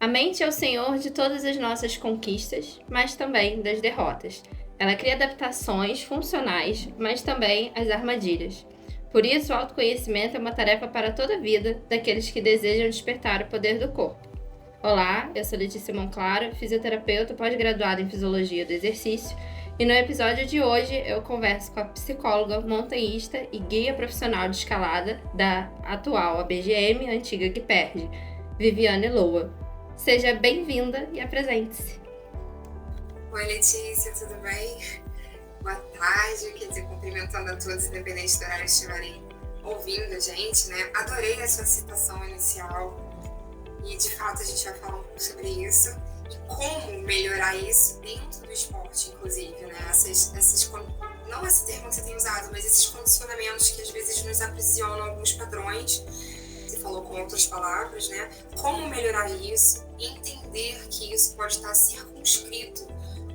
A mente é o senhor de todas as nossas conquistas, mas também das derrotas. Ela cria adaptações funcionais, mas também as armadilhas. Por isso, o autoconhecimento é uma tarefa para toda a vida daqueles que desejam despertar o poder do corpo. Olá, eu sou Letícia Monclara, fisioterapeuta pós-graduada em Fisiologia do Exercício, e no episódio de hoje eu converso com a psicóloga, montanhista e guia profissional de escalada da atual ABGM, antiga GPERD, Viviane Loa. Seja bem-vinda e apresente-se. Oi, Letícia, tudo bem? Boa tarde, quer dizer, cumprimentando a todos, independente do horário que estiverem ouvindo a gente, né? Adorei a sua citação inicial e, de fato, a gente vai falar um pouco sobre isso e como melhorar isso dentro do esporte, inclusive, né? Não esse termo que você tem usado, mas esses condicionamentos que, às vezes, nos aprisionam alguns padrões. Você falou com outras palavras, né? Como melhorar isso, entender que isso pode estar circunscrito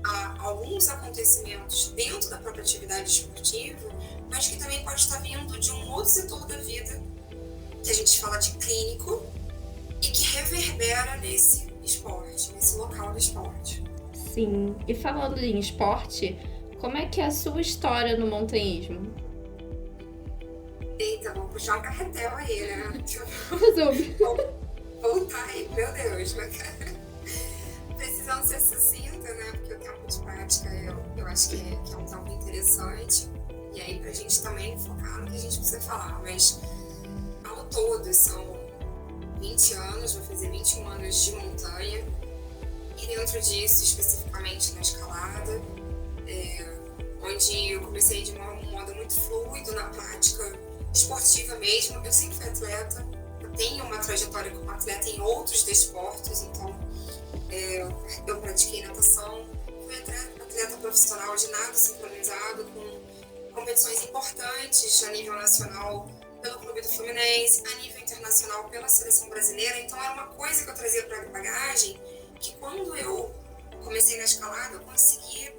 a alguns acontecimentos dentro da própria atividade esportiva, mas que também pode estar vindo de um outro setor da vida, que a gente fala de clínico, e que reverbera nesse esporte, nesse local do esporte. Sim, e falando em esporte, como é que é a sua história no montanhismo? Eita, vou puxar um carretel aí, né? Resume. Voltar aí, meu Deus, precisando ser sucinta, né? Porque o tempo de prática eu acho que é um tempo interessante. E aí, pra gente também focar no que a gente precisa falar. Mas, ao todo, são 20 anos, vou fazer 21 anos de montanha. E dentro disso, especificamente na escalada, onde eu comecei de um modo muito fluido na prática esportiva mesmo. Eu sempre fui atleta. Eu tenho uma trajetória como atleta em outros desportos, então eu pratiquei natação, fui atleta profissional de nado sincronizado com competições importantes a nível nacional pelo Clube do Fluminense, a nível internacional pela Seleção Brasileira. Então era uma coisa que eu trazia para a bagagem, que quando eu comecei na escalada eu consegui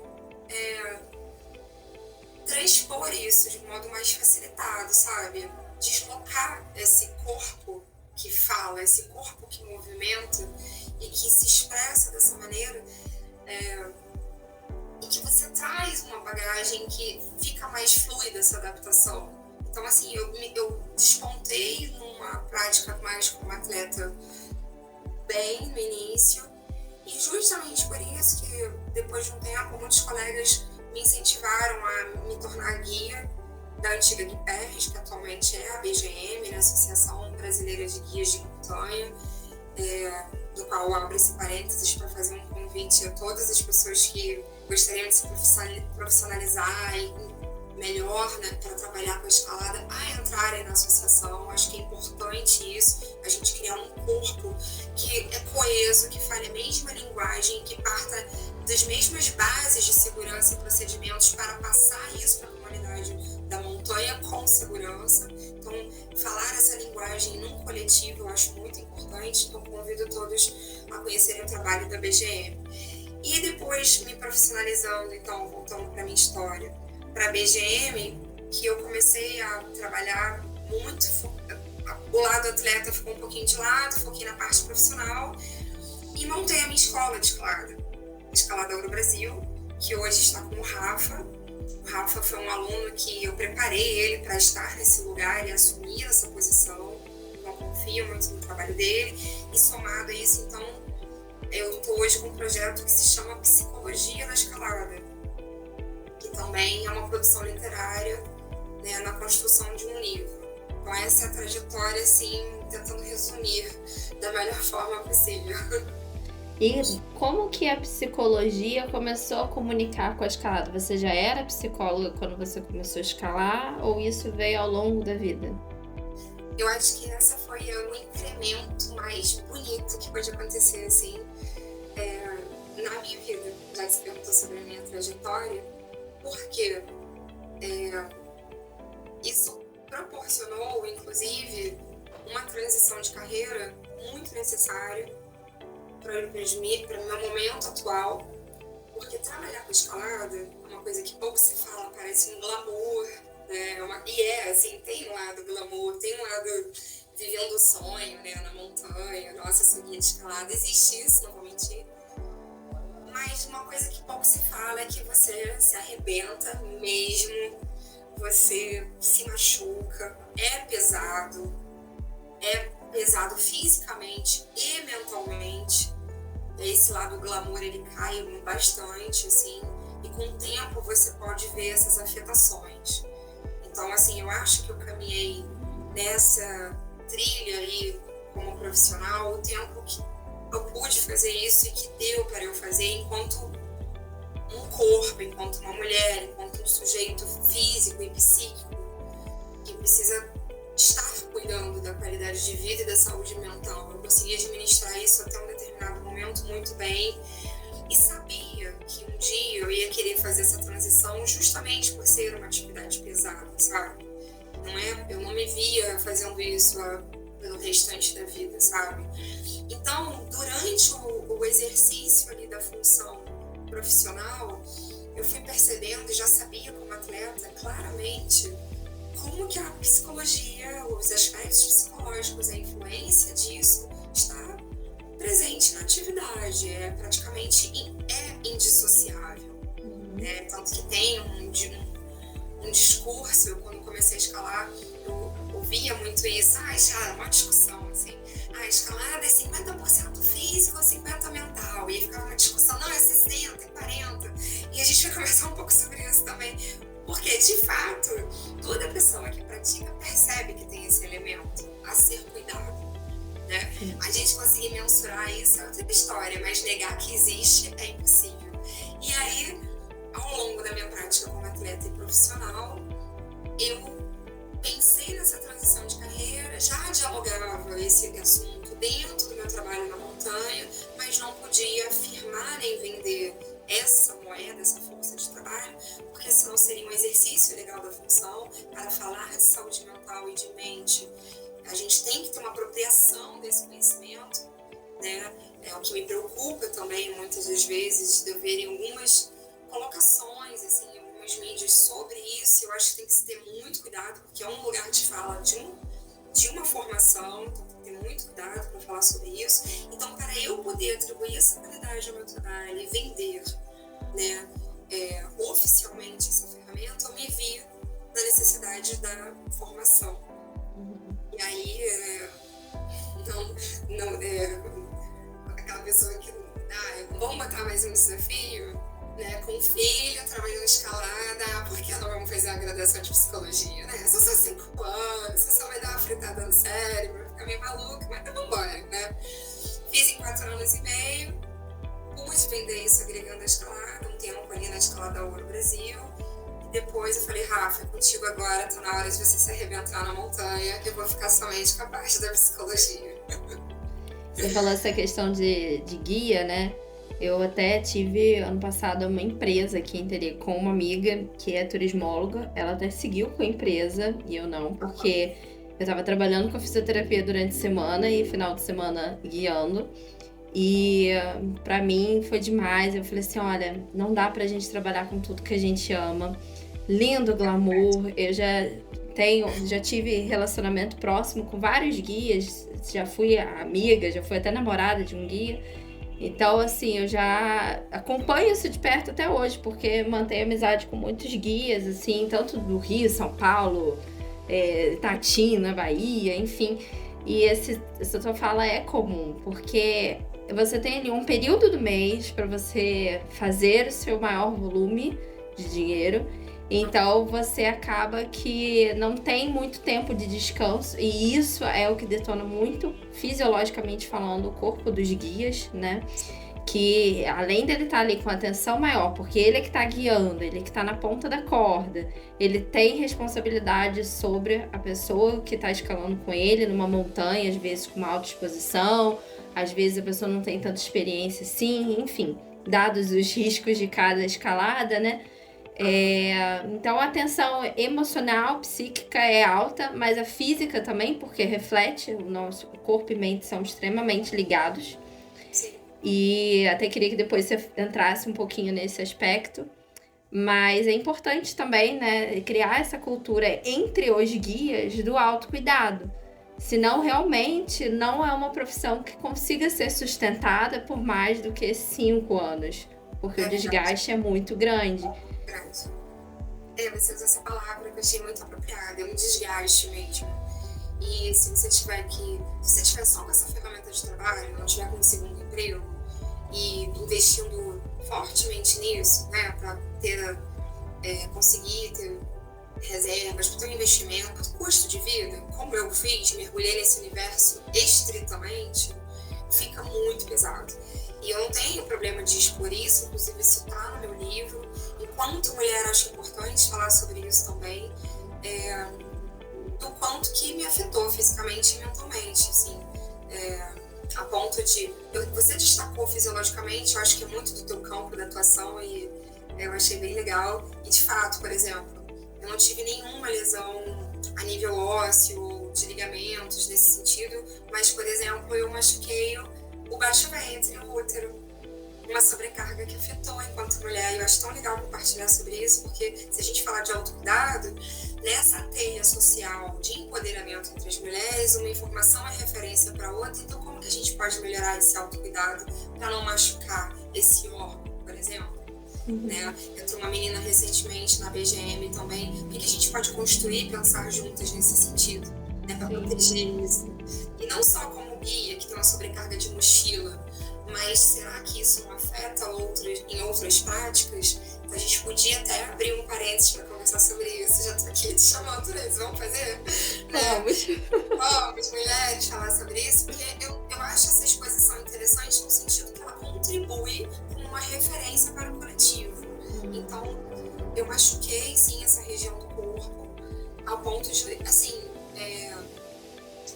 transpor isso de um modo mais facilitado, sabe? Deslocar esse corpo que fala, esse corpo que movimenta e que se expressa dessa maneira, e que você traz uma bagagem que fica mais fluida essa adaptação. Então, assim, eu despontei numa prática mais como atleta bem no início, e justamente por isso que depois de um tempo muitos colegas me incentivaram a me tornar guia da antiga GPERD, que atualmente é a BGM, né, Associação Brasileira de Guias de Montanha, do qual eu abro esse parênteses para fazer um convite a todas as pessoas que gostariam de se profissionalizar melhor, né, para trabalhar com a escalada, a entrarem na associação. Acho que é importante isso, a gente criar um corpo que é coeso, que fale a mesma linguagem, que parta das mesmas bases de segurança e procedimentos para passar isso para a comunidade da montanha com segurança. Então, falar essa linguagem num coletivo eu acho muito importante, então convido todos a conhecerem o trabalho da BGM. E depois, me profissionalizando, então, voltando para a minha história, para a BGM, que eu comecei a trabalhar muito, o lado atleta ficou um pouquinho de lado, foquei na parte profissional e montei a minha escola de escalada, Escalada Ouro Brasil, que hoje está com o Rafa. O Rafa foi um aluno que eu preparei ele para estar nesse lugar e assumir essa posição. Eu confio muito no trabalho dele. E somado a isso, então, eu estou hoje com um projeto que se chama Psicologia da Escalada, que também é uma produção literária, né, na construção de um livro. Então, essa é a trajetória, assim, tentando resumir da melhor forma possível. E como que a psicologia começou a comunicar com a escalada? Você já era psicóloga quando você começou a escalar ou isso veio ao longo da vida? Eu acho que essa foi o incremento mais bonito que pode acontecer, assim, na minha vida. Já que você perguntou sobre a minha trajetória, porque isso proporcionou, inclusive, uma transição de carreira muito necessária para o meu momento atual, porque trabalhar com escalada é uma coisa que pouco se fala, parece um glamour, né? Assim, tem um lado glamour, tem um lado vivendo o sonho, né, na montanha, nossa, subir de escalada, existe isso, não vou mentir. Mas uma coisa que pouco se fala é que você se arrebenta mesmo, você se machuca, é pesado fisicamente e mentalmente. Esse lado glamour, ele cai bastante, assim, e com o tempo você pode ver essas afetações. Então, assim, eu acho que eu caminhei nessa trilha aí como profissional o tempo que eu pude fazer isso e que deu para eu fazer enquanto um corpo, enquanto uma mulher, enquanto um sujeito físico e psíquico que precisa estar cuidando da qualidade de vida e da saúde mental. Eu consegui administrar isso até um determinado momento muito bem e sabia que um dia eu ia querer fazer essa transição justamente por ser uma atividade pesada, sabe? Eu não me via fazendo isso pelo restante da vida, sabe? Então, durante o exercício ali da função profissional, eu fui percebendo e já sabia como atleta claramente como que a psicologia, os aspectos psicológicos, a influência disso está presente na atividade, praticamente indissociável. Né? Tanto que tem um discurso, eu, quando comecei a escalar, eu ouvia muito isso, já uma discussão assim, escalada é 50% físico ou 50% mental, e aí ficava uma discussão, não, é 60, é 40, e a gente vai conversar um pouco sobre isso também, porque de fato, toda pessoa que pratica percebe que tem esse elemento a ser cuidado, né? A gente conseguir mensurar isso é outra história, mas negar que existe é impossível. E aí, ao longo da minha prática como atleta e profissional, eu pensei nessa transição de carreira, já dialogava esse assunto dentro do meu trabalho na montanha, mas não podia afirmar nem vender essa moeda, essa força de trabalho, porque senão seria um exercício legal da função. Para falar de saúde mental e de mente, a gente tem que ter uma apropriação desse conhecimento, né? É o que me preocupa também, muitas das vezes, de eu ver em algumas colocações, assim, em algumas mídias sobre isso. Eu acho que tem que se ter muito cuidado, porque é um lugar de fala de uma formação, então tem que ter muito cuidado para falar sobre isso. Então, para eu poder atribuir essa qualidade ao meu trabalho e vender, né, oficialmente essa ferramenta, eu me vi na necessidade da formação. E aí, aquela pessoa que, vamos botar mais um desafio, né, com filho, trabalhando escalada, por que não vamos fazer uma graduação de psicologia, né? São só 5 anos, você só vai dar uma fritada no cérebro, vai ficar meio maluca, mas tá, vambora, né? Fiz em 4 anos e meio, pude vender isso agregando a escalada, um tempo ali na escalada Ouro Brasil, e depois eu falei, Rafa, contigo agora, tá na hora de você se arrebentar na montanha, que eu vou ficar somente com a parte da psicologia. Você falou essa questão de guia, né? Eu até tive, ano passado, uma empresa aqui em Terê com uma amiga que é turismóloga. Ela até seguiu com a empresa e eu não, porque eu estava trabalhando com fisioterapia durante a semana e final de semana guiando. E pra mim foi demais. Eu falei assim, olha, não dá pra gente trabalhar com tudo que a gente ama. Lindo glamour. Eu já tive relacionamento próximo com vários guias. Já fui amiga, já fui até namorada de um guia. Então, assim, eu já acompanho isso de perto até hoje, porque mantenho amizade com muitos guias, assim, tanto do Rio, São Paulo, Itatina, Bahia, enfim. E essa tua fala é comum, porque você tem ali um período do mês para você fazer o seu maior volume de dinheiro. Então, você acaba que não tem muito tempo de descanso, e isso é o que detona muito, fisiologicamente falando, o corpo dos guias, né? Que além dele estar ali com atenção maior, porque ele é que está guiando, ele é que está na ponta da corda, ele tem responsabilidade sobre a pessoa que está escalando com ele numa montanha, às vezes com uma alta exposição, às vezes a pessoa não tem tanta experiência assim, enfim, dados os riscos de cada escalada, né? Então a tensão emocional, psíquica é alta, mas a física também, porque reflete, o nosso corpo e mente são extremamente ligados. Sim. E até queria que depois você entrasse um pouquinho nesse aspecto, mas é importante também, né, criar essa cultura entre os guias do autocuidado. Senão, realmente, não é uma profissão que consiga ser sustentada por mais do que 5 anos. Porque o desgaste é muito grande. Grande. Você usa essa palavra que eu achei muito apropriada, é um desgaste mesmo. E se você tiver só com essa ferramenta de trabalho, não tiver com um segundo emprego, e investindo fortemente nisso, né, para conseguir ter reservas, para ter um investimento, custo de vida, como eu fiz, mergulhei nesse universo estritamente, fica muito pesado. E eu não tenho problema de expor isso, inclusive isso está no meu livro. Enquanto mulher, acho importante falar sobre isso também, do quanto que me afetou fisicamente e mentalmente, assim, a ponto de... Você destacou fisiologicamente, eu acho que é muito do teu campo da atuação e eu achei bem legal. E de fato, por exemplo, eu não tive nenhuma lesão a nível ósseo ou de ligamentos nesse sentido, mas, por exemplo, eu machuquei o baixo ventre, o útero, uma sobrecarga que afetou enquanto mulher. E eu acho tão legal compartilhar sobre isso, porque se a gente falar de autocuidado, nessa teia social de empoderamento entre as mulheres, uma informação é referência para outra. Então, como que a gente pode melhorar esse autocuidado para não machucar esse órgão, por exemplo? Né? Entrou uma menina recentemente na BGM também. O que a gente pode construir e pensar juntas nesse sentido, né? Para proteger isso? E não só como guia, que tem uma sobrecarga de mochila, mas será que isso não afeta em outras práticas? Então, a gente podia até abrir um parênteses para conversar sobre isso. Já estou aqui te chamando, né? Vamos fazer? Vamos, mulheres, falar sobre isso, porque eu acho essa exposição interessante no sentido que ela contribui como uma referência para o coletivo. Então, eu machuquei, sim, essa região do corpo, ao ponto de, assim,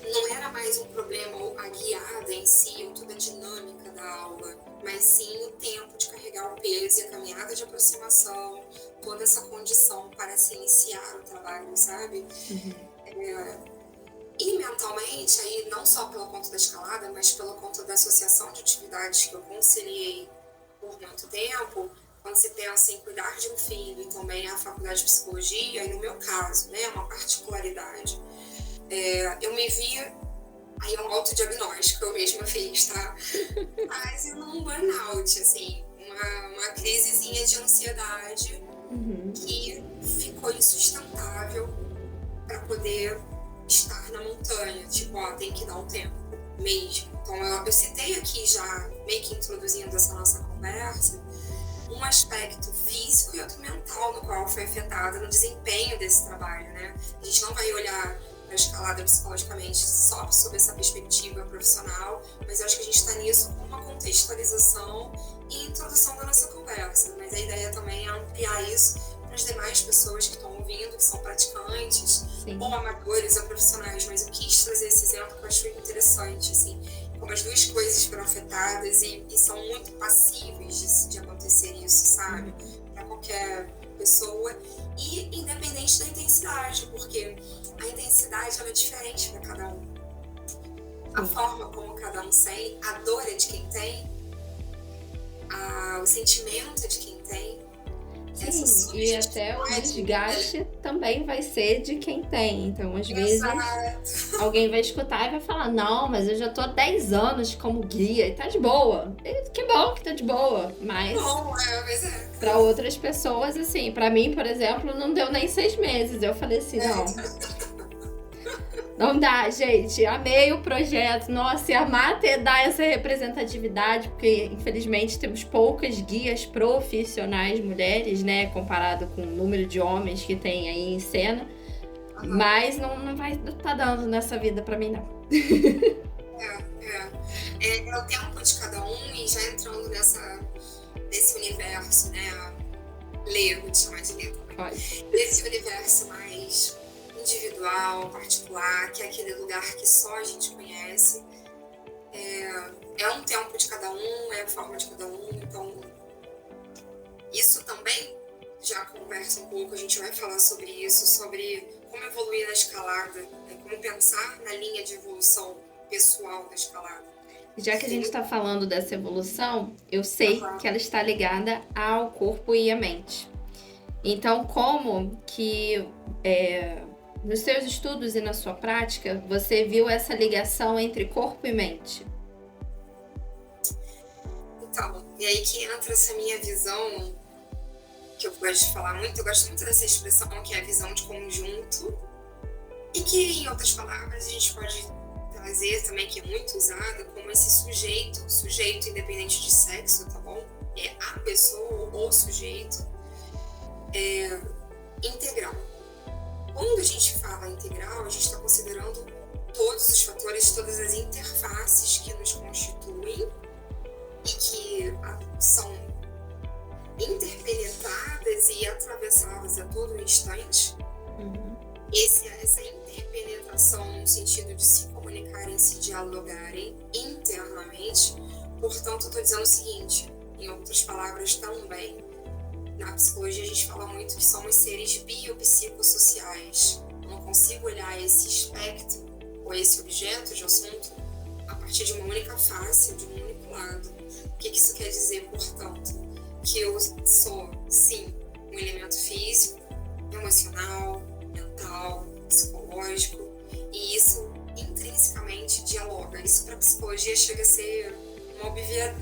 não era mais um problema a guiada em si, ou toda a dinâmica da aula, mas sim o tempo de carregar o peso e a caminhada de aproximação, toda essa condição para se iniciar o trabalho, sabe? E mentalmente, aí, não só pela conta da escalada, mas pela conta da associação de atividades que eu conciliei por muito tempo, quando você pensa em cuidar de um filho e também a faculdade de psicologia, e no meu caso, né, uma particularidade, eu me via, aí é um autodiagnóstico que eu mesma fiz, tá? Quase num burnout, assim, uma crisezinha de ansiedade que ficou insustentável para poder estar na montanha, tipo, tem que dar um tempo mesmo. Então eu citei aqui já, meio que introduzindo essa nossa conversa, um aspecto físico e outro mental no qual foi afetada no desempenho desse trabalho, né? A gente não vai olhar a escalada psicologicamente só sob essa perspectiva profissional, mas eu acho que a gente está nisso com uma contextualização e introdução da nossa conversa, mas a ideia também é ampliar isso para as demais pessoas que estão ouvindo, que são praticantes, ou amadores ou profissionais, mas eu quis trazer esse exemplo que eu acho interessante, assim, como as duas coisas foram afetadas e são muito passíveis de acontecer isso, sabe? Para qualquer pessoa, e independente da intensidade, porque a intensidade ela é diferente para cada um. A forma como cada um sente, a dor é de quem tem, o sentimento é de quem tem. Sim, e até o desgaste também vai ser de quem tem. Então, às vezes, alguém vai escutar e vai falar, não, mas eu já tô há 10 anos como guia e tá de boa. E que bom que tá de boa, mas para outras pessoas, assim, para mim, por exemplo, não deu nem 6 meses. Eu falei assim, não dá, gente. Amei o projeto. Nossa, e amar dar essa representatividade, porque infelizmente temos poucas guias profissionais mulheres, né? Comparado com o número de homens que tem aí em cena. Mas não vai tá dando nessa vida pra mim, não. É o tempo de cada um e já entrando nesse universo, né? Ler, vou te chamar de ler também. Pode. Nesse universo mais individual, particular, que é aquele lugar que só a gente conhece. É um tempo de cada um, é a forma de cada um, então isso também já conversa um pouco, a gente vai falar sobre isso, sobre como evoluir na escalada, como pensar na linha de evolução pessoal da escalada. Já que a gente está falando dessa evolução, eu sei que ela está ligada ao corpo e à mente. Então, como que Nos seus estudos e na sua prática, você viu essa ligação entre corpo e mente? Então, e aí que entra essa minha visão, que eu gosto de falar muito, eu gosto muito dessa expressão, que é a visão de conjunto, e que, em outras palavras, a gente pode trazer também, que é muito usada, como esse sujeito independente de sexo, tá bom? É a pessoa ou o sujeito integral. Quando a gente fala integral, a gente está considerando todos os fatores, todas as interfaces que nos constituem e que são interpenetradas e atravessadas a todo instante. Essa interpenetração no sentido de se comunicarem, se dialogarem internamente. Portanto, eu estou dizendo o seguinte, em outras palavras também, na psicologia a gente fala muito que somos seres biopsicossociais. Eu não consigo olhar esse espectro ou esse objeto de assunto a partir de uma única face, de um único lado. O que isso quer dizer, portanto? Que eu sou, sim, um elemento físico, emocional, mental, psicológico, e isso intrinsecamente dialoga. Isso para a psicologia chega a ser uma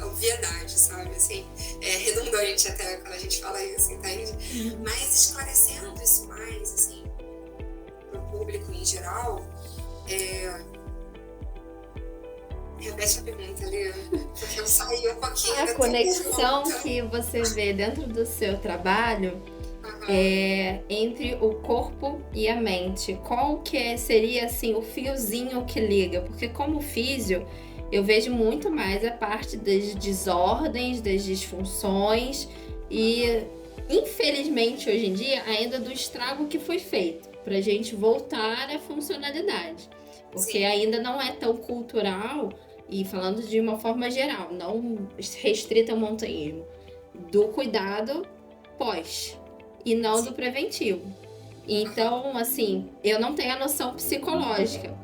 obviedade, sabe? Assim, é redundante até quando a gente fala isso, entende? Mas esclarecendo isso mais, assim, para o público em geral, repete a pergunta, Lê, porque eu saí um pouquinho A conexão que você vê dentro do seu trabalho entre o corpo e a mente. Qual que seria assim o fiozinho que liga? Porque como físio, eu vejo muito mais a parte das desordens, das disfunções e, infelizmente, hoje em dia, ainda do estrago que foi feito para a gente voltar à funcionalidade. Porque ainda não é tão cultural, e falando de uma forma geral, não restrita ao montanhismo, do cuidado pós e não do preventivo. Então, assim, eu não tenho a noção psicológica,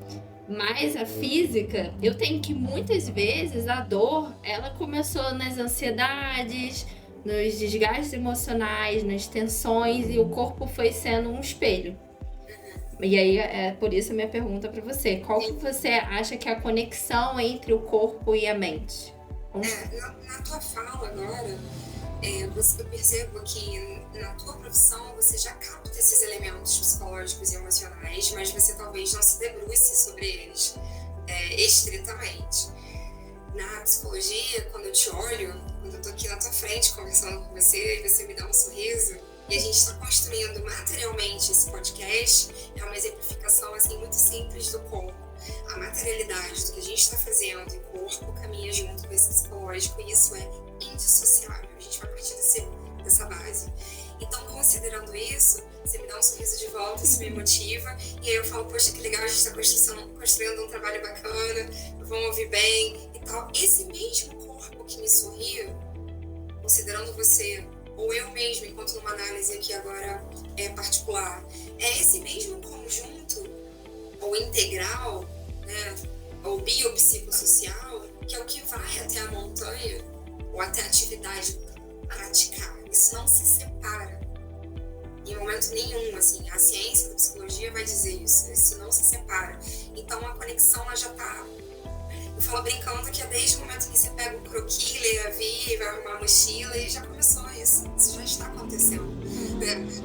mas a física, eu tenho que muitas vezes a dor, ela começou nas ansiedades, nos desgastes emocionais, nas tensões, e o corpo foi sendo um espelho. E aí, é por isso a minha pergunta para você. Qual que você acha que é a conexão entre o corpo e a mente? Na tua fala agora, eu percebo que na tua profissão você já capta esses elementos psicológicos e emocionais, mas você talvez não se debruce sobre eles estritamente. Na psicologia, quando eu te olho, quando eu tô aqui na tua frente conversando com você e você me dá um sorriso, e a gente está construindo materialmente esse podcast, é uma exemplificação assim, muito simples do como a materialidade do que a gente está fazendo e o corpo caminha junto com esse psicológico, e isso é indissociável. A gente vai partir dessa base. Então, considerando isso, você me dá um sorriso de volta, isso me motiva, e aí eu falo, poxa, que legal, a gente está construindo um trabalho bacana, vão ouvir bem e tal. Esse mesmo corpo que me sorriu, considerando você, ou eu mesmo, enquanto numa análise aqui agora particular, é esse mesmo conjunto, ou integral, né, ou biopsicossocial, que é o que vai até a montanha, ou até a atividade praticar. Isso não se separa. Em momento nenhum, assim, a ciência da psicologia vai dizer isso não se separa. Então a conexão ela já está. Eu falo brincando que é desde o momento que você pega o croquis, lê a via, vai arrumar a mochila, e já começou isso já está acontecendo.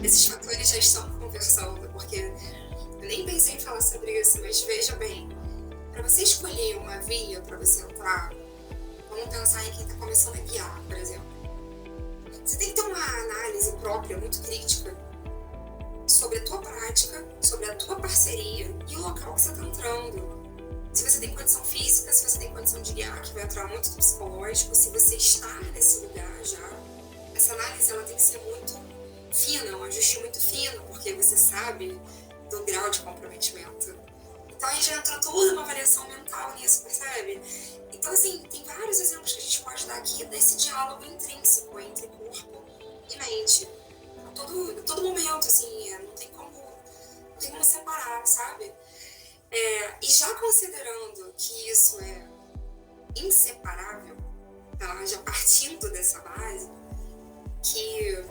Esses fatores já estão conversando, porque eu nem pensei em falar sobre isso, mas veja bem, para você escolher uma via para você entrar, vamos pensar em quem está começando a guiar, por exemplo. Você tem que ter uma análise própria, muito crítica, sobre a tua prática, sobre a tua parceria e o local que você está entrando. Se você tem condição física, se você tem condição de guiar, que vai entrar muito do psicológico, se você está nesse lugar já, essa análise ela tem que ser muito fina, um ajuste muito fino, porque você sabe do grau de comprometimento. Então aí já entrou toda uma variação mental nisso, percebe? Então assim, tem vários exemplos que a gente pode dar aqui desse diálogo intrínseco entre corpo e mente. A todo momento, assim, não tem como separar, sabe? E já considerando que isso é inseparável, tá? Já partindo dessa base, que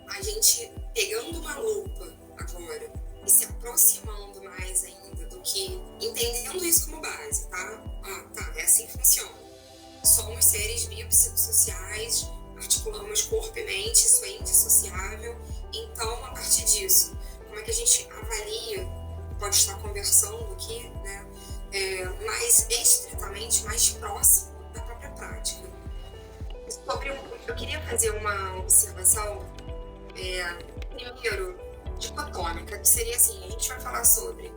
a gente pegando uma lupa agora e se aproximando mais ainda do que entendendo isso como base, tá? Tá, é assim que funciona. Somos seres biopsicossociais, articulamos corpo e mente, isso é indissociável. Então, a partir disso, como é que a gente avalia, pode estar conversando aqui, né, mais estritamente, mais próximo da própria prática. Eu queria fazer uma observação, primeiro, dicotômica, que seria assim, a gente vai falar sobre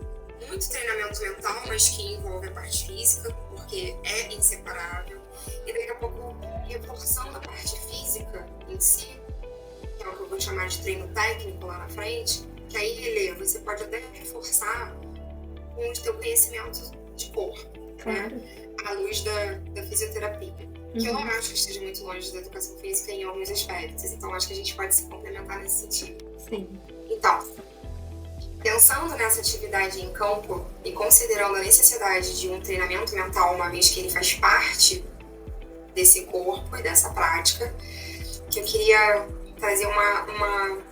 muito treinamento mental, mas que envolve a parte física, porque é inseparável, e daqui a pouco reforçando a parte física em si, que é o que eu vou chamar de treino técnico lá na frente, que aí, Lê, você pode até reforçar com o teu conhecimento de corpo, claro, né? À luz da fisioterapia, que eu não acho que esteja muito longe da educação física em alguns aspectos, então acho que a gente pode se complementar nesse sentido. Sim. Então, pensando nessa atividade em campo e considerando a necessidade de um treinamento mental, uma vez que ele faz parte desse corpo e dessa prática, que eu queria trazer uma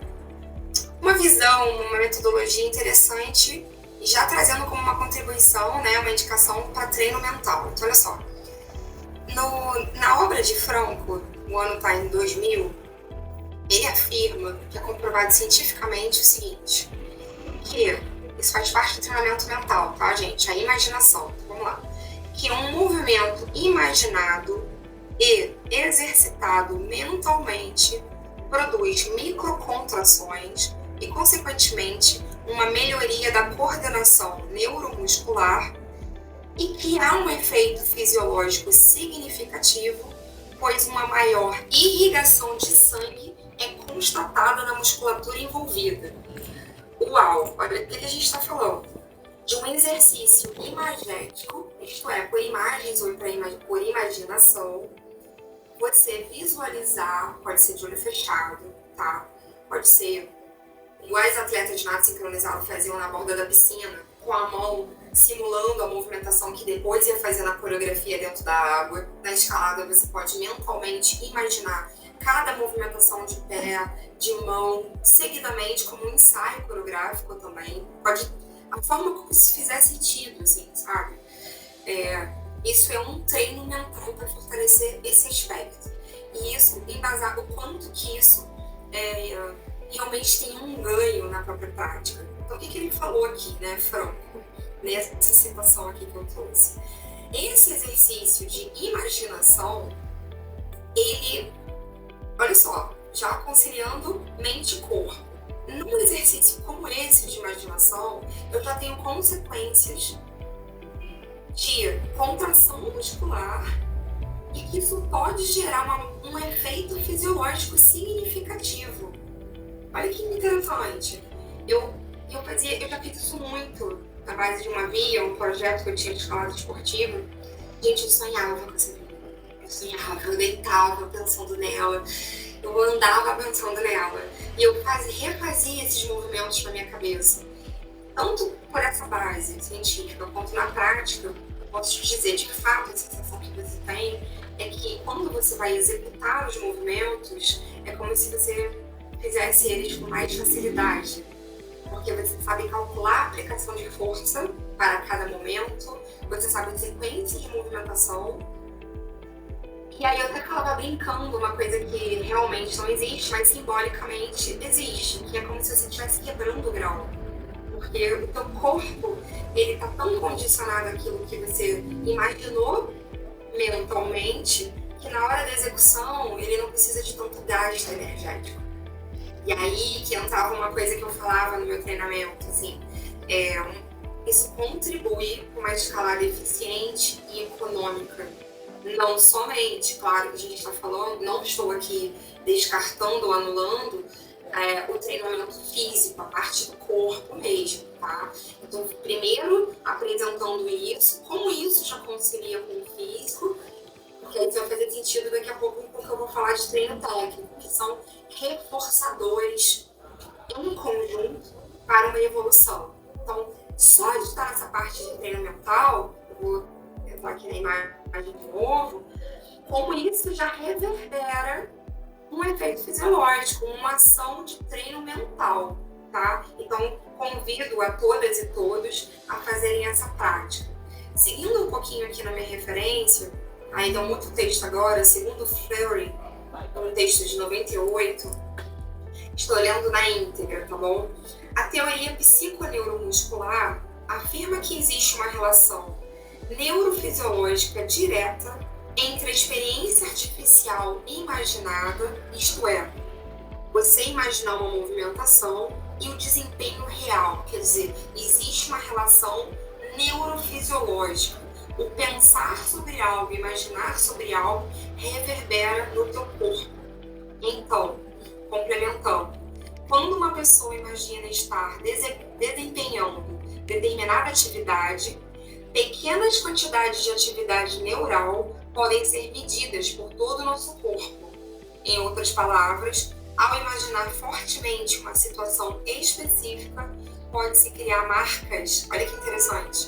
visão, uma metodologia interessante, e já trazendo como uma contribuição, né, uma indicação para treino mental. Então, olha só, na obra de Franco, o ano está em 2000, ele afirma que é comprovado cientificamente o seguinte, que isso faz parte do treinamento mental, tá, gente? A imaginação. Vamos lá. Que um movimento imaginado e exercitado mentalmente produz microcontrações e, consequentemente, uma melhoria da coordenação neuromuscular e que há um efeito fisiológico significativo, pois uma maior irrigação de sangue é constatada na musculatura envolvida. Uau! Olha o que a gente está falando. De um exercício imagético, isto é, por imagens ou por imaginação, você visualizar, pode ser de olho fechado, tá? Pode ser igual os atletas de nado sincronizado faziam na borda da piscina, com a mão simulando a movimentação que depois ia fazer na coreografia dentro da água. Na escalada você pode mentalmente imaginar cada movimentação de pé, de mão, seguidamente como um ensaio coreográfico também. A forma como se fizer sentido, assim, sabe? Isso é um treino mental para fortalecer esse aspecto. E isso, embasar o quanto que isso realmente tem um ganho na própria prática. Então, o que ele falou aqui, né, Franco, nessa citação aqui que eu trouxe? Esse exercício de imaginação, ele, olha só, já conciliando mente e corpo. Num exercício como esse de imaginação, eu já tenho consequências de contração muscular e que isso pode gerar um efeito fisiológico significativo. Olha que interessante. Eu já fiz isso muito na base de uma via, um projeto que eu tinha de escalada esportiva. Gente, eu sonhava com essa via. Eu sonhava, eu deitava pensando nela, eu andava pensando nela. E eu refazia esses movimentos na minha cabeça. Tanto por essa base científica quanto na prática, eu posso te dizer, de fato, a sensação que você tem é que quando você vai executar os movimentos, é como se você fizesse eles com mais facilidade. Porque você sabe calcular a aplicação de força para cada momento, você sabe a sequência de movimentação. E aí eu até falava brincando uma coisa que realmente não existe, mas simbolicamente existe, que é como se você estivesse quebrando o grau. Porque o teu corpo, ele tá tão condicionado àquilo que você imaginou mentalmente, que na hora da execução ele não precisa de tanto gasto energético. E aí que entrava uma coisa que eu falava no meu treinamento, assim, isso contribui para uma escalada eficiente e econômica. Não somente, claro que a gente está falando, não estou aqui descartando ou anulando o treinamento físico, a parte do corpo mesmo, tá? Então, primeiro apresentando isso, como isso já concilia com o físico, porque aí vai fazer sentido daqui a pouco, porque eu vou falar de treino técnico, que são reforçadores em conjunto para uma evolução. Então, só de estar nessa parte de treino mental, eu vou entrar aqui na imagem de novo, como isso já reverbera um efeito fisiológico, uma ação de treino mental. tá? Então, convido a todas e todos a fazerem essa prática. Seguindo um pouquinho aqui na minha referência, aí dá um outro texto agora, segundo Fleury, um texto de 98, estou lendo na íntegra, tá bom? A teoria psiconeuromuscular afirma que existe uma relação neurofisiológica direta entre a experiência artificial imaginada, isto é, você imaginar uma movimentação, e o desempenho real, quer dizer, existe uma relação neurofisiológica. O pensar sobre algo, imaginar sobre algo, reverbera no teu corpo. Então, complementando, quando uma pessoa imagina estar desempenhando determinada atividade, pequenas quantidades de atividade neural podem ser medidas por todo o nosso corpo. Em outras palavras, ao imaginar fortemente uma situação específica, pode-se criar marcas, olha que interessante,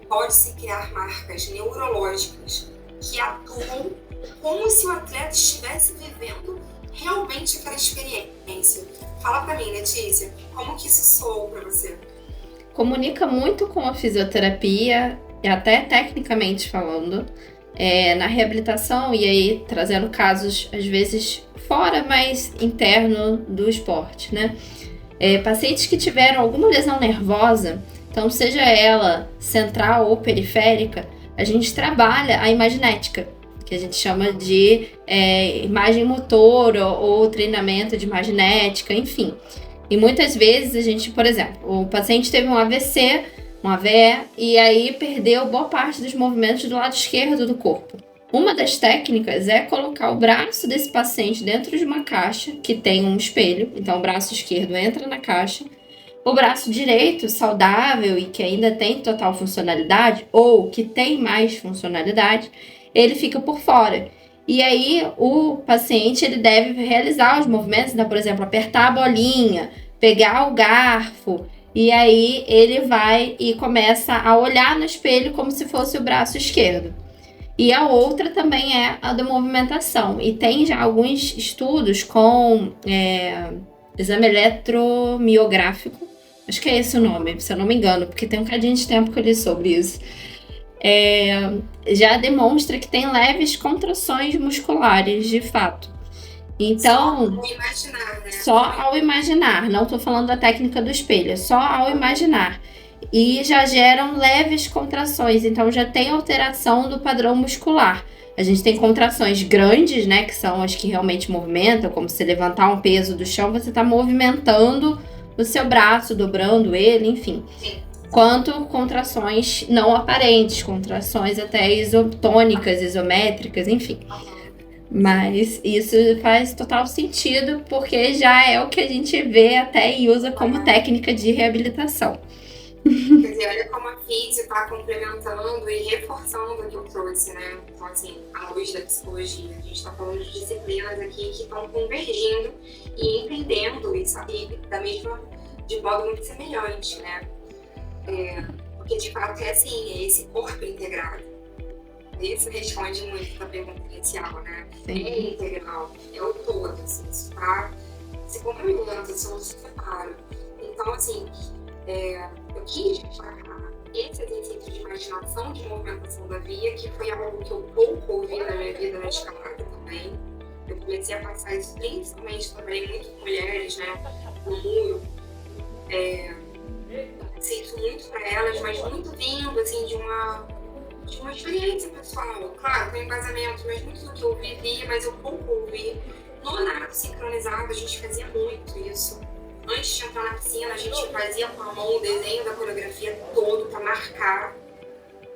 pode-se criar marcas neurológicas que atuam como se o atleta estivesse vivendo realmente aquela experiência. Fala pra mim, Letícia, como que isso soou pra você? Comunica muito com a fisioterapia, e até tecnicamente falando, na reabilitação, e aí trazendo casos, às vezes, fora, mas interno do esporte, né? Pacientes que tiveram alguma lesão nervosa, então seja ela central ou periférica, a gente trabalha a imaginética, que a gente chama de imagem motora ou treinamento de imaginética, enfim. E muitas vezes a gente, por exemplo, o paciente teve um AVC, um AVE, e aí perdeu boa parte dos movimentos do lado esquerdo do corpo. Uma das técnicas é colocar o braço desse paciente dentro de uma caixa que tem um espelho, então o braço esquerdo entra na caixa, o braço direito, saudável e que ainda tem total funcionalidade, ou que tem mais funcionalidade, ele fica por fora. E aí o paciente ele deve realizar os movimentos, então, por exemplo, apertar a bolinha, pegar o garfo, e aí ele vai e começa a olhar no espelho como se fosse o braço esquerdo. E a outra também é a da movimentação. E tem já alguns estudos com exame eletromiográfico, acho que é esse o nome, se eu não me engano, porque tem um cadinho de tempo que eu li sobre isso. Já demonstra que tem leves contrações musculares, de fato. Então, só ao imaginar, né? Só ao imaginar, não estou falando da técnica do espelho, só ao imaginar. E já geram leves contrações, então já tem alteração do padrão muscular. A gente tem contrações grandes, né, que são as que realmente movimentam, como se levantar um peso do chão, você está movimentando o seu braço, dobrando ele, enfim. Sim. Quanto contrações não aparentes, contrações até isotônicas, isométricas, enfim. Mas isso faz total sentido, porque já é o que a gente vê até e usa como técnica de reabilitação. Quer dizer, olha como a física está complementando e reforçando o que eu trouxe, né? Então, assim, à luz da psicologia, a gente está falando de disciplinas aqui que estão convergindo e entendendo e saber de modo muito semelhante, né? Porque, de fato, é assim, é esse corpo integrado. Isso responde muito da pergunta inicial, né? Sim. É integral, é o todo, assim, isso tá se complementa, isso não se separa. Então, assim, eu quis destacar esse exercício de imaginação de movimentação da via, que foi algo que eu pouco ouvi na minha vida na escalada também. Eu comecei a passar isso principalmente também muito com mulheres, né, no muro. Sinto muito para elas, mas muito vindo, assim, de uma experiência pessoal. Claro, tem embasamento, mas muito do que eu vivi, mas eu pouco ouvi. No nado sincronizado, a gente fazia muito isso. Antes de entrar na piscina, a gente fazia com a mão o desenho da coreografia todo para marcar.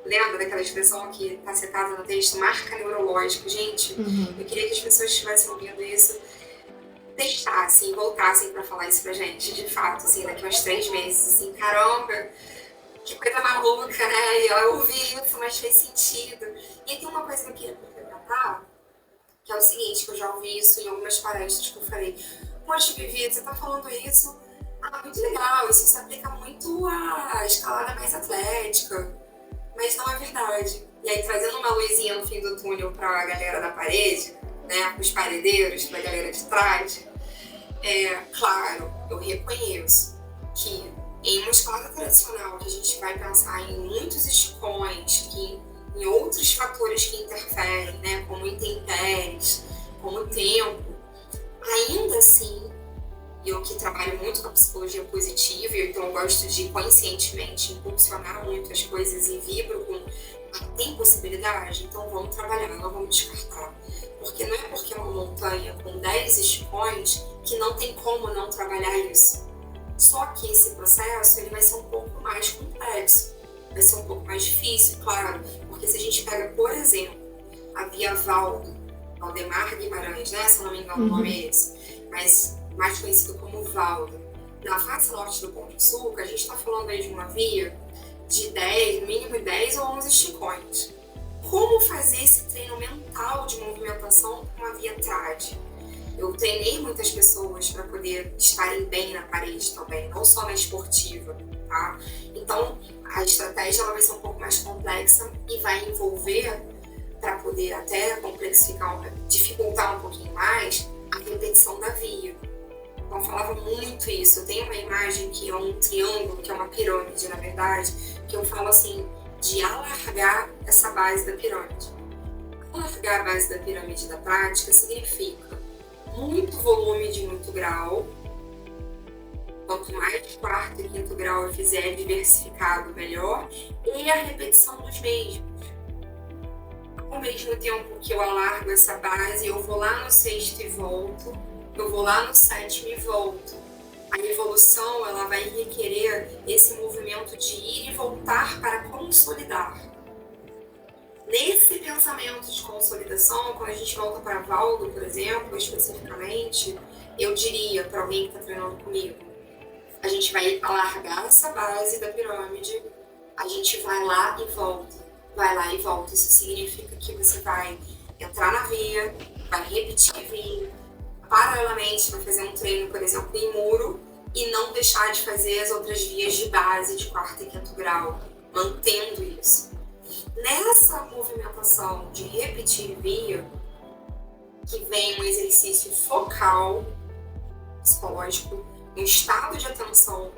Lembra daquela expressão que está citada no texto? Marca neurológico. Gente, eu queria que as pessoas que estivessem ouvindo isso testassem, voltassem para falar isso pra gente. De fato, assim, daqui a uns 3 meses, assim, caramba, que coisa maluca, né? E eu ouvi isso, mas fez sentido. E tem uma coisa que eu queria complementar, que é o seguinte, que eu já ouvi isso em algumas palestras que eu falei. Poxa, Vivi, você tá falando isso? Muito legal, isso se aplica muito à escalada mais atlética, mas não é verdade. E aí, trazendo uma luzinha no fim do túnel pra galera da parede, né, os paredeiros, pra galera de trás, claro, eu reconheço que em uma escalada tradicional, que a gente vai pensar em muitos esticões, que em outros fatores que interferem, né, como intempéries, como tempo, ainda assim, eu que trabalho muito com a psicologia positiva, então eu gosto de conscientemente impulsionar muito as coisas e vibro com tem possibilidade, então vamos trabalhar, não vamos descartar. Porque não é porque é uma montanha com 10 esticões que não tem como não trabalhar isso. Só que esse processo ele vai ser um pouco mais complexo, vai ser um pouco mais difícil, claro, porque se a gente pega, por exemplo, a Via Valdemar Guimarães, né, se eu não me engano o nome é esse, mas mais conhecido como Valdo, na face norte do Pão de Açúcar, a gente está falando aí de uma via de 10, no mínimo 10 ou 11 esticões. Como fazer esse treino mental de movimentação com uma via trad? Eu treinei muitas pessoas para poder estarem bem na parede também, não só na esportiva, tá? Então, a estratégia ela vai ser um pouco mais complexa e vai envolver, para poder até complexificar, dificultar um pouquinho mais, a repetição da via. Então, eu falava muito isso. Eu tenho uma imagem que é um triângulo, que é uma pirâmide, na verdade, que eu falo assim, de alargar essa base da pirâmide. Alargar a base da pirâmide da prática significa muito volume de muito grau. Quanto mais quarto e quinto grau eu fizer diversificado, melhor. E a repetição dos mesmos. Ao mesmo tempo que eu alargo essa base, eu vou lá no sexto e volto. Eu vou lá no sétimo e volto. A evolução ela vai requerer esse movimento de ir e voltar para consolidar. Nesse pensamento de consolidação, quando a gente volta para Valdo, por exemplo, especificamente, eu diria para alguém que está treinando comigo, a gente vai alargar essa base da pirâmide, a gente vai lá e volta. Vai lá e volta. Isso significa que você vai entrar na via, vai repetir a via, paralelamente vai fazer um treino, por exemplo, em muro e não deixar de fazer as outras vias de base de quarto e quinto grau, mantendo isso. Nessa movimentação de repetir via, que vem um exercício focal, psicológico, um estado de atenção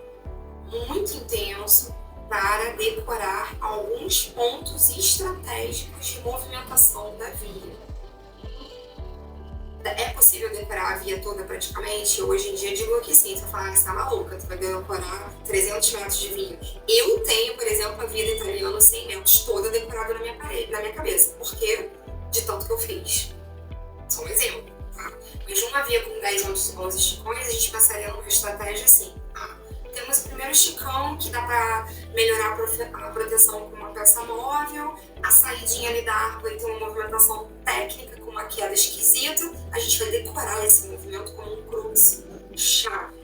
muito intenso para decorar alguns pontos estratégicos de movimentação da via. É possível decorar a via toda praticamente? Hoje em dia eu digo que sim, você fala, você tá maluca, tu vai decorar 300 metros de via. Eu tenho, por exemplo, a via do italiano 100 metros toda decorada na minha parede, na minha cabeça. Por quê? De tanto que eu fiz. Só um exemplo, tá? Mas de uma via com 10 11 esticões, a gente passaria numa estratégia assim. Temos o primeiro esticão, que dá para melhorar a proteção com uma peça móvel, a saidinha ali da árvore tem uma movimentação técnica, com uma queda esquisita, a gente vai decorar esse movimento como um crux chave.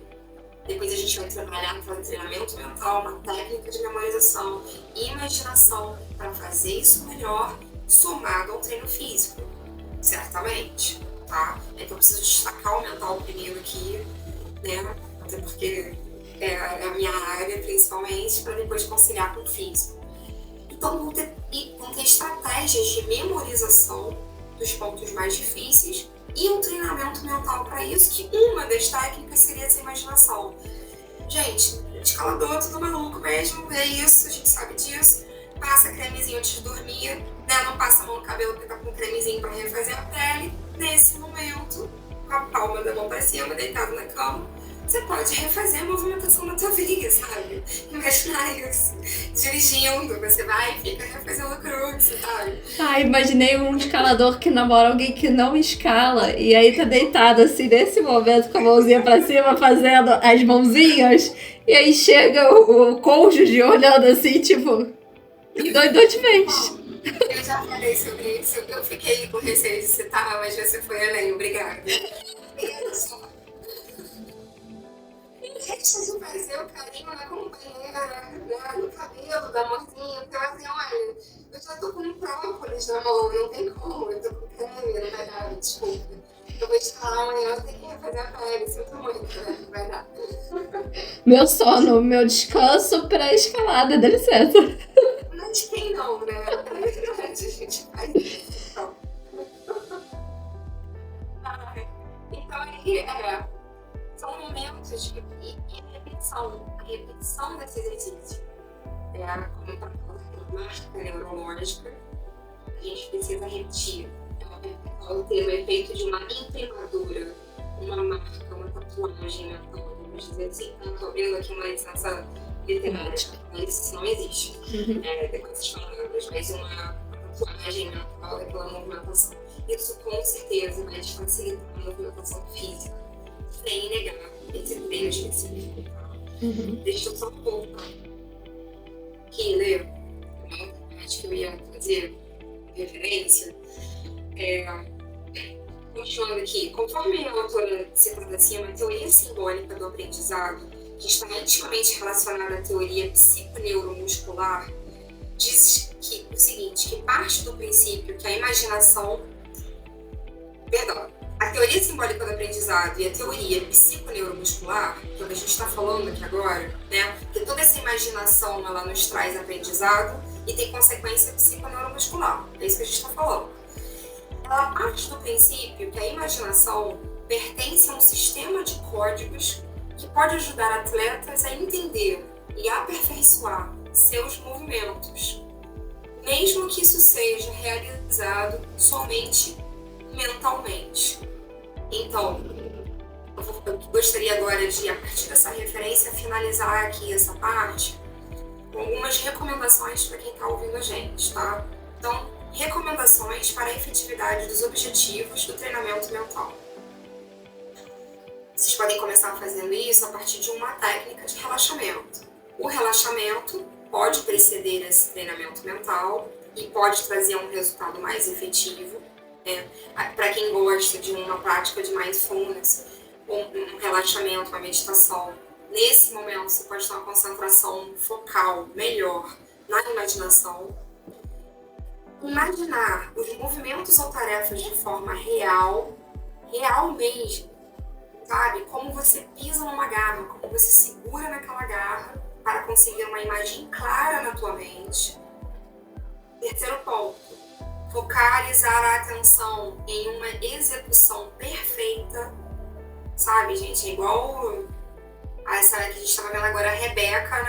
Depois a gente vai trabalhar no treinamento mental, uma técnica de memorização e imaginação para fazer isso melhor, somado ao treino físico, certamente, tá? Então eu preciso destacar o mental primeiro aqui, né? Até porque é a minha área, principalmente, para depois conciliar com o físico. Então, vão ter estratégias de memorização dos pontos mais difíceis e um treinamento mental para isso, que uma das técnicas seria essa imaginação. Gente, escalador, tudo maluco mesmo, é isso, a gente sabe disso. Passa cremezinho antes de dormir, né? Não passa a mão no cabelo porque tá com cremezinho para refazer a pele. Nesse momento, com a palma da mão para cima, deitado na cama, você pode refazer a movimentação da tua via, sabe? Imaginar isso. Dirigindo, você vai e fica refazendo o crux, sabe? Imaginei um escalador que namora alguém que não escala e aí tá deitado assim, nesse momento, com a mãozinha pra cima, fazendo as mãozinhas, e aí chega o cônjuge olhando assim, tipo, doido de vez. Eu já falei sobre isso, eu fiquei com receio de citar, mas você foi além, obrigada. Deixa de fazer o carinho na companheira, né, no cabelo da mocinha, então assim, olha, eu já tô com um própolis na mão, não tem como, eu tô com creme, não vai dar, desculpa. Eu vou escalar amanhã, eu tenho que refazer a pele, sinto muito, né, não vai dar. Meu sono, meu descanso pra escalada, dá licença. Mas quem não, né? Na verdade, a gente faz isso. Então aí, são momentos de repetição a repetição desse exercício. Como está falando, marca neurológica, a gente precisa repetir. Pode ter o efeito de uma imprimadura, uma marca, uma tatuagem mental, vamos dizer assim. Eu estou abrindo aqui uma licença literária, mas isso não existe. Depois dessas palavras, mas uma tatuagem mental daquela movimentação. Isso com certeza vai te facilitar a movimentação física, sem negar esse treino específico. Deixa eu só voltar aqui, ler, acho que eu ia fazer referência. Continuando aqui, conforme a autora citada acima, a teoria simbólica do aprendizado, que está intimamente relacionada à teoria psiconeuromuscular, diz que o seguinte, que parte do princípio que a imaginação... A teoria simbólica do aprendizado e a teoria psiconeuromuscular, que é o que a gente está falando aqui agora, né? Que toda essa imaginação, ela nos traz aprendizado e tem consequência psiconeuromuscular. É isso que a gente está falando. Ela parte do princípio que a imaginação pertence a um sistema de códigos que pode ajudar atletas a entender e aperfeiçoar seus movimentos, mesmo que isso seja realizado somente mentalmente. Então, eu gostaria agora de, a partir dessa referência, finalizar aqui essa parte com algumas recomendações para quem está ouvindo a gente, tá? Então, recomendações para a efetividade dos objetivos do treinamento mental. Vocês podem começar fazendo isso a partir de uma técnica de relaxamento. O relaxamento pode preceder esse treinamento mental e pode trazer um resultado mais efetivo. Para quem gosta de uma prática de mindfulness, um relaxamento, uma meditação, nesse momento você pode ter uma concentração focal melhor na imaginação. Imaginar os movimentos ou tarefas de forma real mesmo, sabe? Como você pisa numa garra, como você segura naquela garra para conseguir uma imagem clara na tua mente. Terceiro ponto, focalizar a atenção em uma execução perfeita, sabe, gente? É igual essa que a gente estava vendo agora, a Rebeca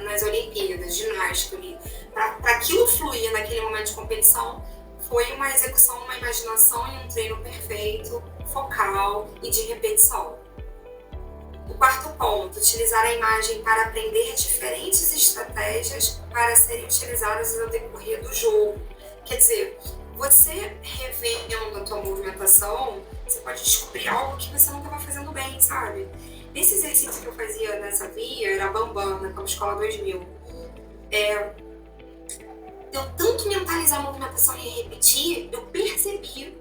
nas Olimpíadas, ginástica ali. Para aquilo fluir naquele momento de competição, foi uma execução, uma imaginação e um treino perfeito, focal e de repetição. O quarto ponto, utilizar a imagem para aprender diferentes estratégias para serem utilizadas ao decorrer do jogo. Quer dizer, você revendo a tua movimentação, você pode descobrir algo que você não estava fazendo bem, sabe? Nesse exercício que eu fazia nessa via, era Bambam, na Campo Escola 2000. Eu tanto mentalizar a movimentação e repetir, eu percebi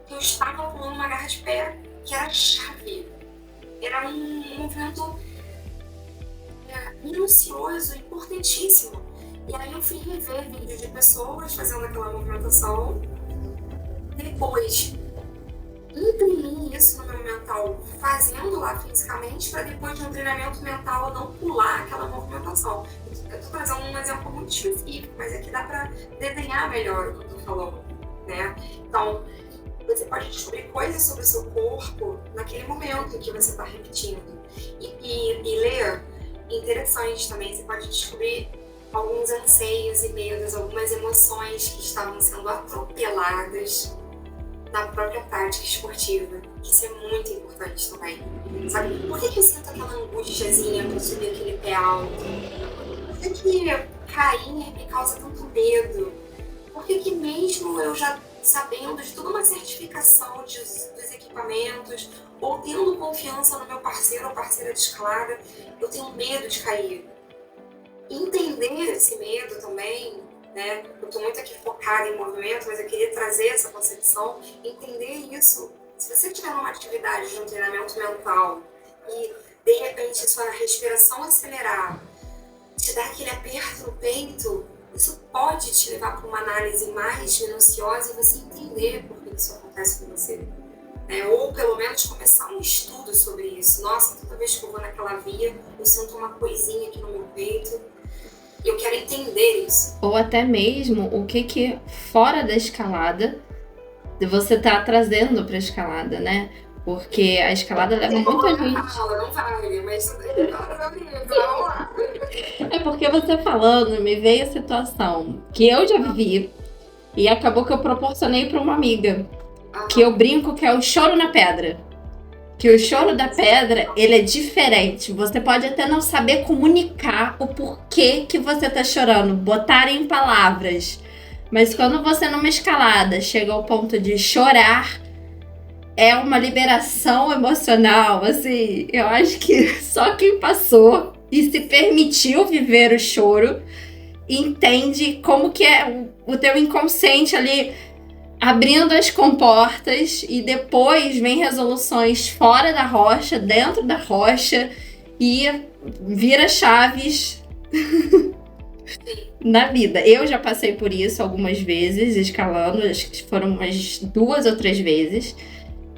que eu estava pulando uma garra de pé que era chave. Era um movimento minucioso, importantíssimo. E aí eu fui rever vídeos de pessoas fazendo aquela movimentação. Depois, imprimir isso no meu mental, fazendo lá fisicamente, para depois de um treinamento mental eu não pular aquela movimentação. Eu estou trazendo um exemplo muito específico, mas aqui dá para desenhar melhor o que eu estou falando, né? Então, você pode descobrir coisas sobre o seu corpo naquele momento em que você está repetindo. E ler, interessante também, você pode descobrir alguns anseios e medos, algumas emoções que estavam sendo atropeladas na própria prática esportiva. Isso é muito importante também. Sabe, por que eu sinto aquela angustiazinha para subir aquele pé alto? Por que cair me causa tanto medo? Por que mesmo eu já sabendo de toda uma certificação dos equipamentos, ou tendo confiança no meu parceiro ou parceira de escalada, eu tenho medo de cair? Entender esse medo também, né? Eu estou muito aqui focada em movimento, mas eu queria trazer essa concepção, entender isso. Se você estiver numa atividade de um treinamento mental e, de repente, sua respiração acelerar, te dar aquele aperto no peito, isso pode te levar para uma análise mais minuciosa e você entender por que isso acontece com você. Ou, pelo menos, começar um estudo sobre isso. Nossa, toda vez que eu vou naquela via, eu sinto uma coisinha aqui no meu peito. E eu quero entender isso. Ou até mesmo o que fora da escalada você está trazendo para a escalada, né? Porque a escalada leva muita gente. Não vale, mas vamos lá. É porque você falando, me veio a situação que eu já vivi e acabou que eu proporcionei para uma amiga. Que eu brinco que é o choro na pedra. Que o choro da pedra, ele é diferente. Você pode até não saber comunicar o porquê que você tá chorando, botar em palavras. Mas quando você numa escalada chega ao ponto de chorar, é uma liberação emocional, assim. Eu acho que só quem passou e se permitiu viver o choro entende como que é o teu inconsciente ali abrindo as comportas e depois vem resoluções fora da rocha, dentro da rocha e vira chaves na vida. Eu já passei por isso algumas vezes, escalando, acho que foram umas 2 ou 3 vezes.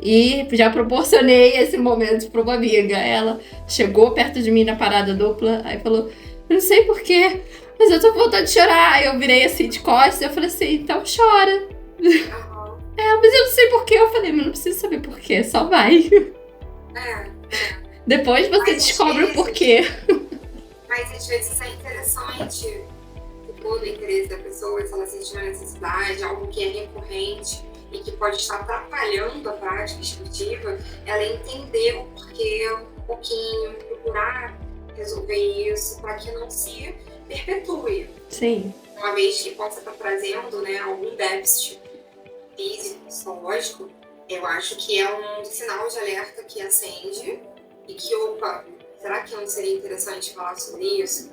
E já proporcionei esse momento para uma amiga. Ela chegou perto de mim na parada dupla, aí falou, não sei porquê, mas eu tô com vontade de chorar. Aí eu virei assim de costas e eu falei assim, então chora. Mas eu não sei porquê. Eu falei, mas não precisa saber porquê, só vai. Depois você descobre o porquê. Mas às vezes é interessante, todo o interesse da pessoa, se ela sentir uma necessidade, algo que é recorrente e que pode estar atrapalhando a prática esportiva, ela entender o porquê um pouquinho, procurar resolver isso para que não se perpetue. Sim. Uma vez que possa estar trazendo, né, algum déficit físico, psicológico, eu acho que é um sinal de alerta que acende e que, opa, será que não seria interessante falar sobre isso?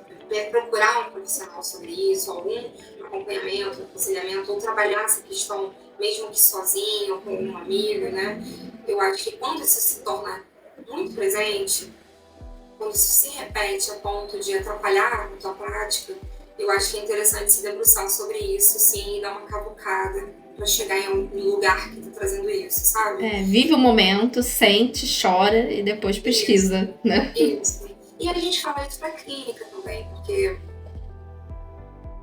Procurar um profissional sobre isso, algum acompanhamento, aconselhamento, ou trabalhar essa questão, mesmo que sozinho, com um amigo, né? Eu acho que quando isso se torna muito presente, quando isso se repete a ponto de atrapalhar a tua prática, eu acho que é interessante se debruçar sobre isso, sim, e dar uma cavucada para chegar em algum lugar que tá trazendo isso, sabe? Vive o momento, sente, chora e depois pesquisa, isso, né? Isso. E a gente fala isso pra clínica também, porque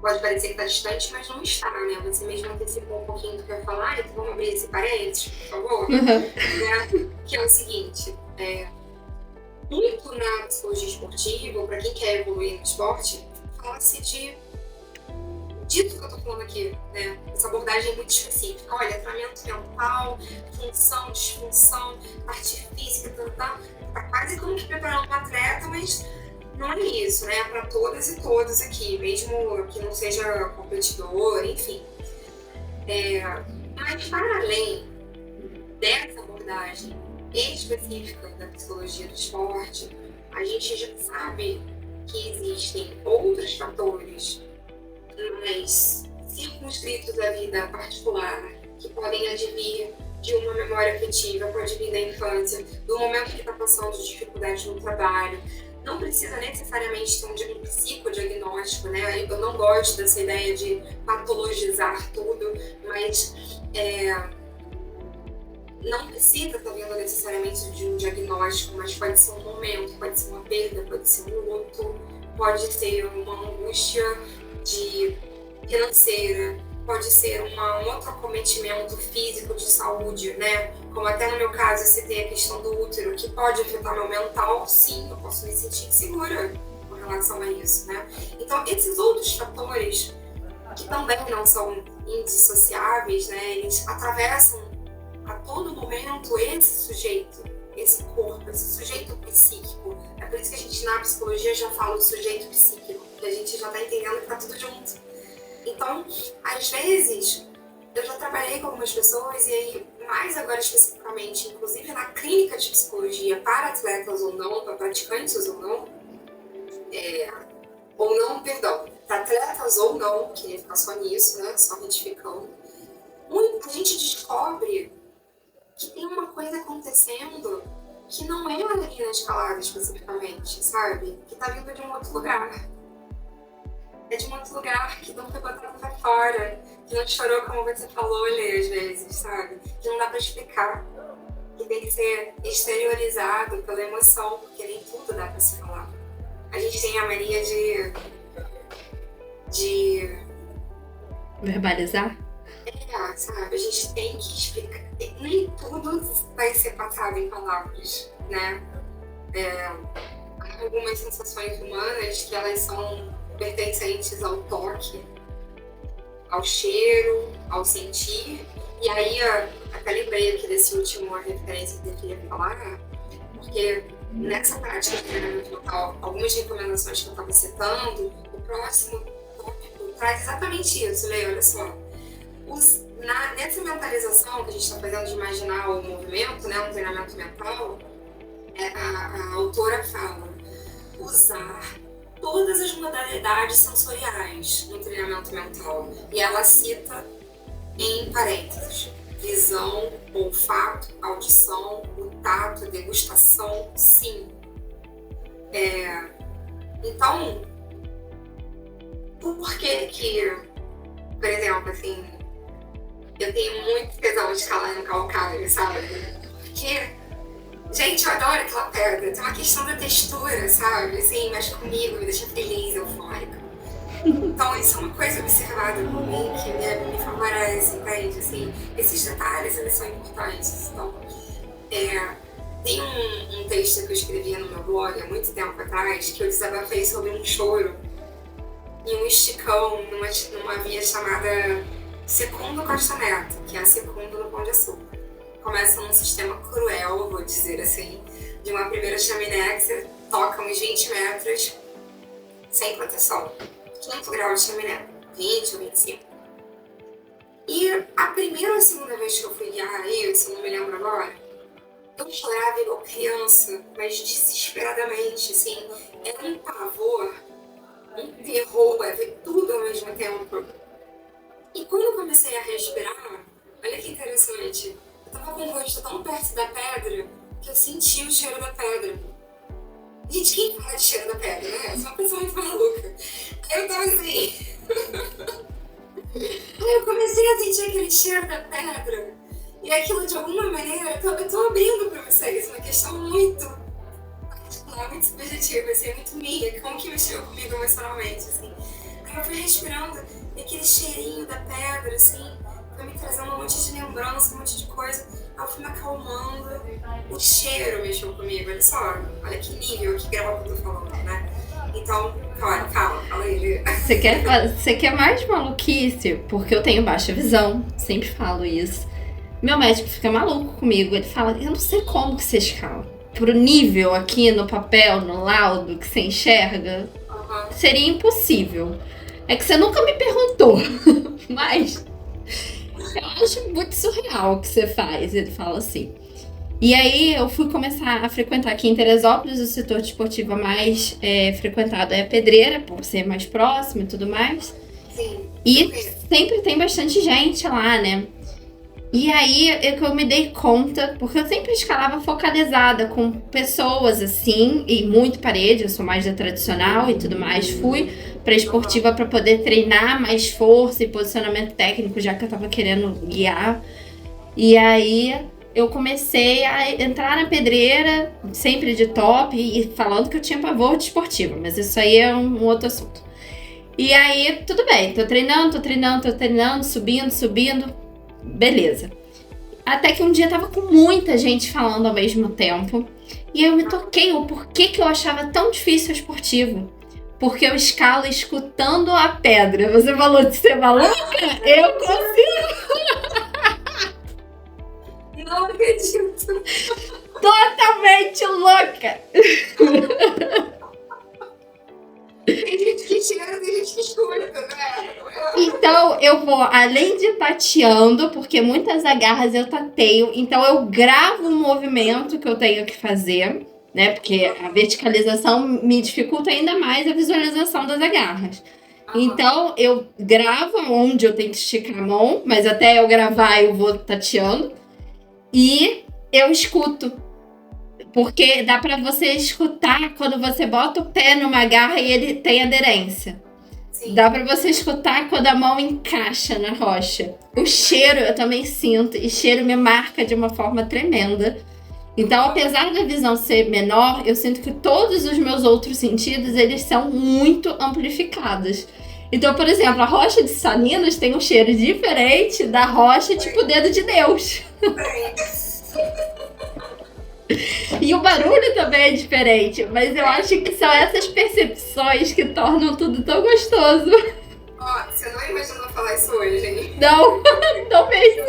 pode parecer que tá distante, mas não está, né? Você mesmo antecipou um pouquinho do que eu ia falar, então vamos abrir esse parênteses, por favor. Né? Que é o seguinte, muito na psicologia esportiva, ou pra quem quer evoluir no esporte, fala-se disso que eu tô falando aqui, né? Essa abordagem muito específica. Olha, treinamento mental, função, disfunção, parte física, tá quase como que preparando um atleta, mas não é isso, né? É para todas e todos aqui, mesmo que não seja competidor, enfim. Mas para além dessa abordagem específica da psicologia do esporte, a gente já sabe que existem outros fatores mais circunscritos da vida particular, que podem advir de uma memória afetiva, pode vir da infância, do momento que está passando de dificuldade no trabalho. Não precisa necessariamente ter um psicodiagnóstico, né? Eu não gosto dessa ideia de patologizar tudo, mas não precisa estar vindo necessariamente de um diagnóstico, mas pode ser um momento, pode ser uma perda, pode ser um luto, pode ser uma angústia financeira, pode ser um outro acometimento físico de saúde, né? Como até no meu caso, você tem a questão do útero, que pode afetar meu mental, sim, eu posso me sentir insegura com relação a isso, né? Então, esses outros fatores, que também não são indissociáveis, né? Eles atravessam a todo momento esse sujeito, esse corpo, esse sujeito psíquico. É por isso que a gente na psicologia já fala do sujeito psíquico, que a gente já está entendendo que tá tudo junto. Então, às vezes, eu já trabalhei com algumas pessoas e aí, mais agora especificamente, inclusive na clínica de psicologia para atletas ou não, para praticantes ou não, para atletas ou não, queria ficar só nisso, né, só retificando, a gente descobre que tem uma coisa acontecendo que não é ali na escalada especificamente, sabe? Que tá vindo de um outro lugar. É de um outro lugar que não foi botado pra fora, que não chorou como você falou ali às vezes, sabe? Que não dá pra explicar, que tem que ser exteriorizado pela emoção, porque nem tudo dá pra se falar. A gente tem a mania de verbalizar? Sabe? A gente tem que explicar. Nem tudo vai ser passado em palavras, né? Há algumas sensações humanas que elas são pertencentes ao toque, ao cheiro, ao sentir. E aí, até lembrei aqui desse último referência que eu queria falar, porque nessa prática de treinamento mental, algumas recomendações que eu estava citando, o próximo tópico traz exatamente isso, Lê, olha só. Nessa mentalização que a gente está fazendo de imaginar o movimento, né, um treinamento mental, a autora fala usar todas as modalidades sensoriais no treinamento mental. E ela cita em parênteses: visão, olfato, audição, o tato, degustação, sim. Então, por que, por exemplo, assim, eu tenho muito tesão de escalar no calcário, sabe? Porque, gente, eu adoro aquela pedra. Tem uma questão da textura, sabe? Assim, mexe comigo, me deixa feliz, eufórica. Então, isso é uma coisa observada por mim que me favorece, entende? Assim, esses detalhes, eles são importantes. Então, tem um texto que eu escrevi no meu blog há muito tempo atrás, que eu desabafei sobre um choro e um esticão numa via chamada Secundo Costa Neto, que é a Secundo no Pão de Açúcar. Começa num sistema cruel, vou dizer assim, de uma primeira chaminé que você toca uns 20 metros sem proteção. 500 graus de chaminé, 20 ou 25. E a primeira ou a segunda vez que eu fui guiar isso, não me lembro agora, eu chorava igual criança, mas desesperadamente, assim, era um pavor, um terror, ver tudo ao mesmo tempo. E quando eu comecei a respirar, olha que interessante, eu tava com o rosto tão perto da pedra que eu senti o cheiro da pedra. Gente, quem fala de cheiro da pedra, né? Eu sou uma pessoa muito maluca. Aí eu tava assim. Aí eu comecei a sentir aquele cheiro da pedra. E aquilo, de alguma maneira, eu tô abrindo pra vocês uma questão muito particular, muito subjetiva, assim, muito minha, como que mexeu comigo emocionalmente, assim. Aí eu fui respirando e aquele cheirinho da pedra, assim, foi me trazendo um monte de lembrança, um monte de coisa. Aí eu fui me acalmando. O cheiro mexeu comigo, olha só, olha que nível, que grau que eu tô falando, né? Então, calma, fala aí. Você quer mais maluquice? Porque eu tenho baixa visão, sempre falo isso. Meu médico fica maluco comigo, ele fala, eu não sei como que você escala. Pro nível aqui no papel, no laudo, que você enxerga, seria impossível. É que você nunca me perguntou, mas eu acho muito surreal o que você faz, ele fala assim. E aí eu fui começar a frequentar aqui em Teresópolis, o setor desportivo mais frequentado é a Pedreira, por ser mais próximo e tudo mais. Sim. E sempre tem bastante gente lá, né? E aí é que eu me dei conta, porque eu sempre escalava focalizada com pessoas assim, e muito parede, eu sou mais da tradicional e tudo mais. Fui pra esportiva pra poder treinar mais força e posicionamento técnico, já que eu tava querendo guiar. E aí eu comecei a entrar na Pedreira, sempre de top, e falando que eu tinha pavor de esportiva, mas isso aí é um outro assunto. E aí, tudo bem, tô treinando, subindo, beleza. Até que um dia tava com muita gente falando ao mesmo tempo, e eu me toquei o porquê que eu achava tão difícil o esportivo. Porque eu escalo escutando a pedra. Você falou de ser maluca? Eu consigo! Não acredito. Totalmente louca. Tem gente que cheira, tem gente que escuta, né? Então eu vou, além de tateando, porque muitas agarras eu tateio, então eu gravo o movimento que eu tenho que fazer, né? Porque a verticalização me dificulta ainda mais a visualização das agarras. Então eu gravo onde eu tenho que esticar a mão, mas até eu gravar eu vou tateando. E eu escuto, porque dá pra você escutar quando você bota o pé numa garra e ele tem aderência. Sim. Dá pra você escutar quando a mão encaixa na rocha. O cheiro eu também sinto, e cheiro me marca de uma forma tremenda. Então, apesar da visão ser menor, eu sinto que todos os meus outros sentidos, eles são muito amplificados. Então, por exemplo, a rocha de Salinas tem um cheiro diferente da rocha tipo dedo de Deus. E o barulho também é diferente, mas eu acho que são essas percepções que tornam tudo tão gostoso. Ó, você não imaginou falar isso hoje, hein? Não, não mesmo.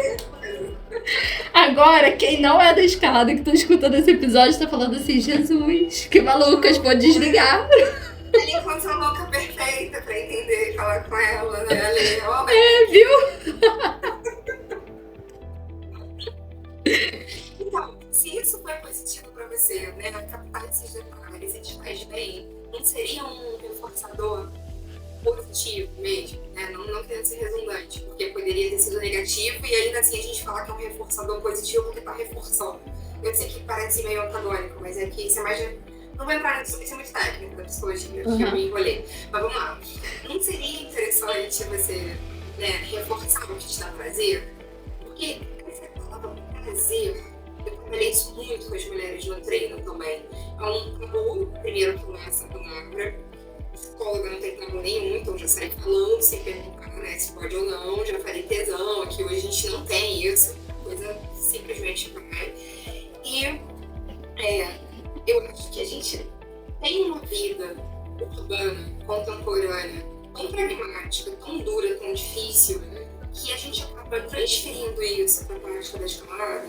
Agora, quem não é da escalada que tá escutando esse episódio tá falando assim, Jesus, que malucas, vou desligar. Ele encontrou a louca perfeita pra entender e falar com ela, né? Ali, ó, Viu? Então, se isso foi positivo pra você, né? Captar esses detalhes e te faz bem, não seria um reforçador positivo mesmo, né? Não querendo ser redundante, porque poderia ter sido negativo e ainda assim a gente falar que é um reforçador positivo porque tá reforçando. Eu sei que parece meio antagônico, mas é que isso é mais... Não vou entrar nisso, isso é muito técnico da psicologia, que eu me enrolei. Mas vamos lá. Não seria interessante você, né, reforçar o que te dá prazer? Porque essa palavra prazer, eu trabalhei isso muito com as mulheres no treino também. É um tabu, primeiro que começa a palavra. Psicóloga não tem tabu nenhum, então já saí falando sem perguntar, né, se pode ou não. Já falei tesão, aqui hoje a gente não tem isso, coisa simplesmente vai. E eu acho que a gente tem uma vida urbana, contemporânea, tão pragmática, tão dura, tão difícil, que a gente acaba transferindo isso para a prática da escalada.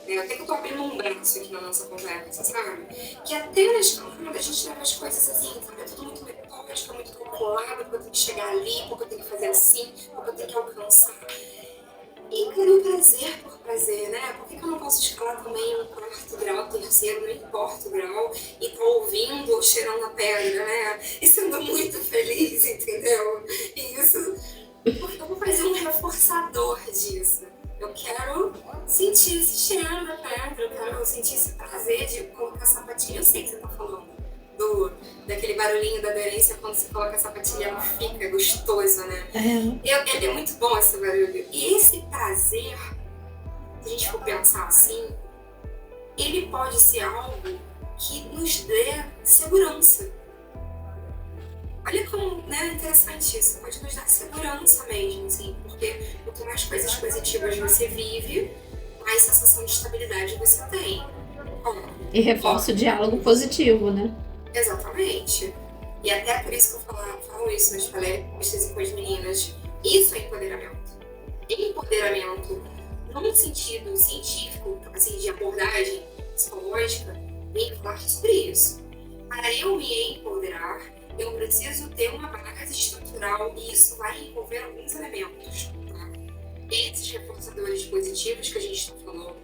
Até que eu tô abrindo um braço aqui na nossa conversa, sabe? Que até na escalada a gente leva as coisas assim, sabe? É tudo muito metódico, muito calculado, porque eu tenho que chegar ali, porque eu tenho que fazer assim, porque eu tenho que alcançar. E quero prazer por prazer, né? Por que eu não posso escalar também um quarto grau, terceiro, não importa o grau, e tá ouvindo ou cheirando a pedra, né? E sendo muito feliz, entendeu? E isso, porque eu vou fazer um reforçador disso. Eu quero sentir esse cheiro da pedra, eu quero sentir esse prazer de colocar sapatilha. Eu sei que você tá falando daquele barulhinho da aderência quando você coloca a sapatilha, não fica gostoso, né? É muito bom esse barulho. E esse prazer, se a gente for pensar assim, ele pode ser algo que nos dê segurança. Olha como, né, interessante isso. Pode nos dar segurança mesmo, assim, porque quanto mais coisas positivas você vive, mais sensação de estabilidade você tem. E reforça o diálogo positivo, né? Exatamente. E até por isso que eu falo isso nas palestras e com as meninas. Isso é empoderamento. Empoderamento, num sentido científico, assim, de abordagem psicológica, vem falar sobre isso. Para eu me empoderar, eu preciso ter uma base estrutural e isso vai envolver alguns elementos. Tá? Esses reforçadores positivos que a gente está falando,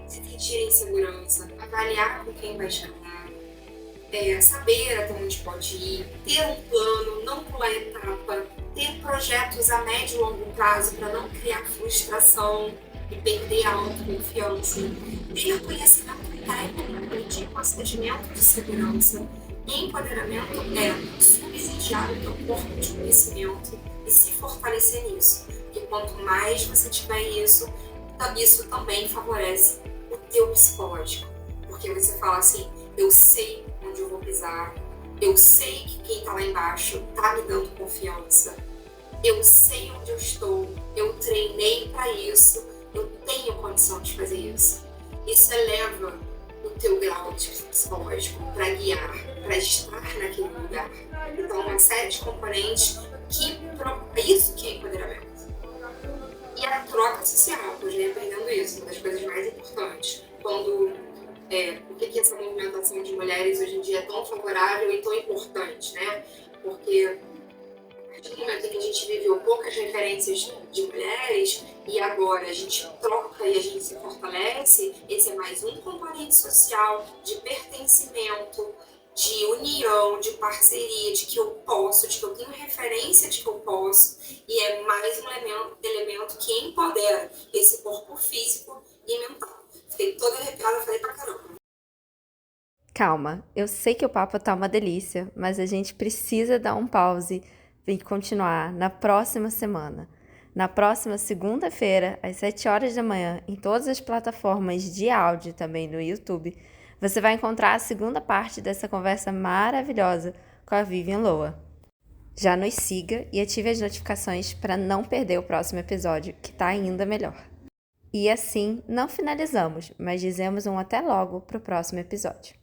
se sentir em segurança, avaliar com quem vai escalar, saber até onde pode ir, ter um plano, não pular etapa, ter projetos a médio e longo prazo para não criar frustração e perder a autoconfiança, ter conhecimento técnico de procedimento de segurança. Empoderamento é subsidiar o teu corpo de conhecimento e se fortalecer nisso. Porque quanto mais você tiver isso também favorece o teu psicológico. Porque você fala assim, eu sei onde eu vou pisar, eu sei que quem tá lá embaixo tá me dando confiança, eu sei onde eu estou, eu treinei para isso, eu tenho condição de fazer isso. Isso eleva o teu grau de psicológico para guiar, para estar naquele lugar. Então, uma série de componentes que é isso que é empoderamento. E a troca social, eu já ia aprendendo isso, uma das coisas mais importantes. Por que essa movimentação de mulheres hoje em dia é tão favorável e tão importante, né? Porque a partir do momento em que a gente viveu poucas referências de mulheres e agora a gente troca e a gente se fortalece, esse é mais um componente social de pertencimento, de união, de parceria, de que eu posso, de que eu tenho referência de que eu posso, e é mais um elemento que empodera esse corpo físico e mental. Fiquei toda arrepiada, falei pra caramba. Calma, eu sei que o papo tá uma delícia, mas a gente precisa dar um pause e continuar na próxima semana. Na próxima segunda-feira, às 7 horas da manhã, em todas as plataformas de áudio, também no YouTube, você vai encontrar a segunda parte dessa conversa maravilhosa com a Vivian Loa. Já nos siga e ative as notificações para não perder o próximo episódio, que tá ainda melhor. E assim, não finalizamos, mas dizemos um até logo para o próximo episódio.